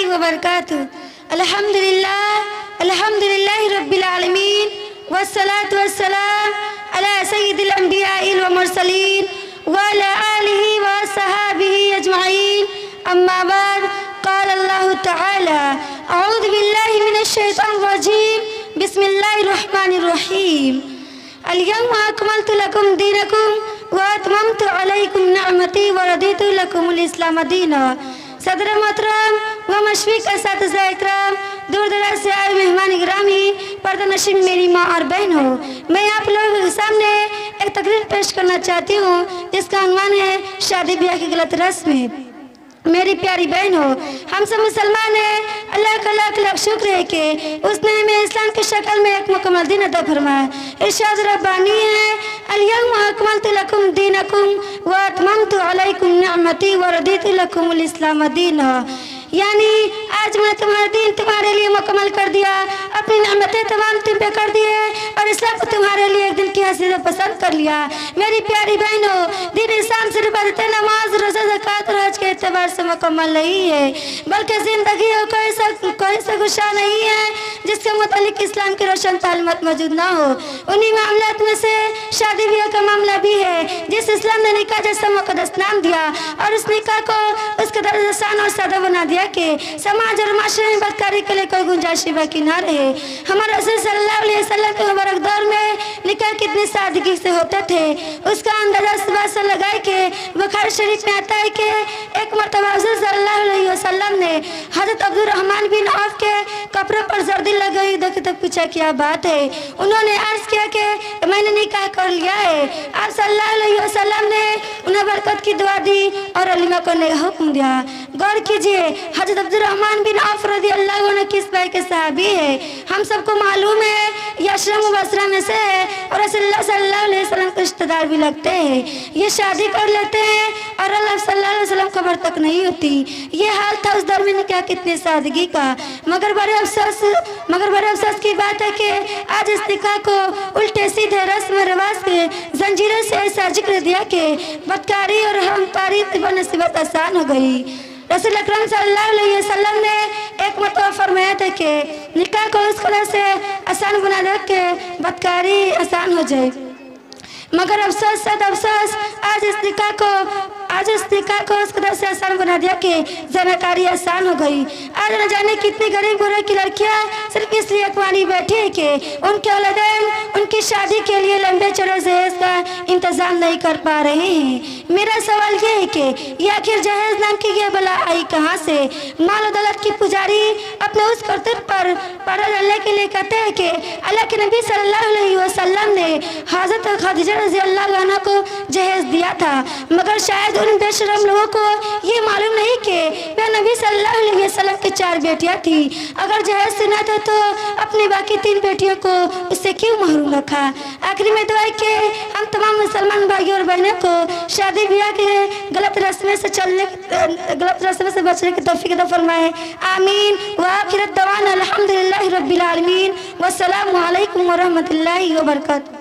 व बरकातुहू। अल्हम्दुलिल्लाह रब्बिल आलमीन वस्सलातु वस्सलाम अला सय्यिदिल अंबियाइल व मुरसलीन व अला आलिहि व सहाबिहि अजमईन। अम्मा बाद, क़ाल अल्लाहु तआला अऊज़ु बिल्लाहि मिनश शैतानिर रजीम, बिस्मिल्लाहिर रहमानिर रहीम। अल-यौमा अकमलतु लकुम दीनकुम व अतममतु अलैकुम निअमती व रदीतु लकुमुल इस्लाम दीना। सदर मोहतरम व मशफ़ीक़ असातिज़ा इकराम, दूर दराज से आए मेहमान गिरामी, पर्दा नशीन मेरी माँ और बहन हो, मैं आप लोगों के सामने एक तकरीर पेश करना चाहती हूँ जिसका उन्वान है शादी ब्याह की गलत रस्में। मेरी प्यारी बहन हो, हम सब मुसलमान हैं। अल्लाह का लाख लाख शुक्र है कि उसने हमें इस्लाम की शक्ल में एक मुकम्मल दीन अता फरमाया। इरशाद रब्बानी है, अल-यौमा अकमलतु लकुम दीनकुम व अतममतु अलैकुम निअमती व रदीतु लकुमुल इस्लाम दीना। यानी आज मैं तुम्हारा दीन तुम्हारे लिए मुकम्मल कर दिया, अपनी नेमतें तमाम तुम पे कर दिए और इस्लाम को तुम्हारे लिए एक दिल की हसीन पसंद कर लिया। मेरी प्यारी बहनों, दीन इस्लाम सिर्फ नमाज रोज़ा ज़कात और हज के एतबार से मुकम्मल नहीं है, बल्कि ज़िंदगी हो कोई सा गुस्सा नहीं है जिसके मुतालिक इस्लाम की रोशन तालीमात मौजूद ना हो। उन्हीं मामलात में से शादी ब्याह का मामला भी है जिस इस्लाम ने निकाह जैसा मुक़द्दस नाम दिया और उस निकाह को उसके दर्जा आसान और सादा बना दिया कि समाज और माशरे में बदकारी के लिए कोई गुंजाइश बाकी ना रहे। हमारे रसूल सल्लल्लाहु अलैहि वसल्लम के मुबारक दौर में निकाह कितनी सादगी से होते थे उसका अंदाजा इस बात से लगाए कि बुखारी शरीफ में आता है कि एक मरतबा रसूल सल्लल्लाहु अलैहि वसल्लम ने हज़रत अब्दुर्रहमान बिन औफ के कपड़ों पर जर्दी लगाई देखी तो पूछा क्या बात है। उन्होंने अर्ज किया कि मैंने निकाह कर लिया है। आप सल्लल्लाहु अलैहि वसल्लम ने उन्हें बरकत की दुआ दी और अलीमा को हुक्म दिया। गौर कीजिए, हज़रत अब्दुर्रहमान बिन औफ रज़ियल्लाहु अन्हु किस भाई के सहाबी है। हम सबको मालूम है ये अशरम मुबशरा में से है और रसूलुल्लाह सल्लल्लाहु अलैहि वसल्लम के रिश्तेदार भी लगते हैं। ये शादी कर लेते हैं और अल्लाह सल्लल्लाहु अलैहि वसल्लम खबर तक नहीं होती। ये हाल था उस दौर में क्या कितनी सादगी का। मगर बड़े अफसोस की बात है कि आज इस निकाह को उल्टे सीधे रस्म रिवाज के जंजीरों से ऐसा जिक्र दिया कि बदकारी और हमकारी बनस्बत आसान हो गई। रसूल अकरम सल्लल्लाहु अलैहि वसल्लम ने एक मरतबा फरमाया था कि निकाह को उस कदर से आसान बना दे कि बदकारी आसान हो जाए। मगर अफसोस सद अफसोस आज इस निकाह को उस कदर से आसान बना दिया कि जनाकारी आसान हो गई। आज न जाने कितनी गरीब गुरबा की लड़कियां सिर्फ इसलिए अखबारी बैठी है कि उनके औलादैन उनकी शादी के लिए लंबे चौड़े जहेज का इंतजाम नहीं कर पा रहे हैं। मेरा सवाल ये है कि ये आखिर जहेज नाम की ये बला आई कहाँ से। माल और दौलत की पुजारी अपने उस करतूत पर पर्दा डालने के लिए कहते हैं कि अल्लाह के नबी सल्लल्लाहु अलैहि वसल्लम ने हज़रत खदीजा रज़ियल्लाहु अन्हा को जहेज दिया था। मगर शायद उन बेशरम लोगों को ये मालूम नहीं कि वह नबी सल्लल्लाहु अलैहि वसल्लम की 4 बेटियां थी। अगर जहेज सुना था तो अपनी बाकी 3 बेटियों को उससे क्यों महरूम रखा। आखिरी में दुआ कि हम तमाम मुसलमान भाइयों और बहनों को शादी ब्याह के गलत रास्ते से बचने की तौफीक अता फरमाए। आमीन। व आखिरत दवाना अल्हम्दुलिल्लाहि रब्बिल आलमीन। वस्सलामु अलैकुम व रहमतुल्लाहि व बरकातुहू।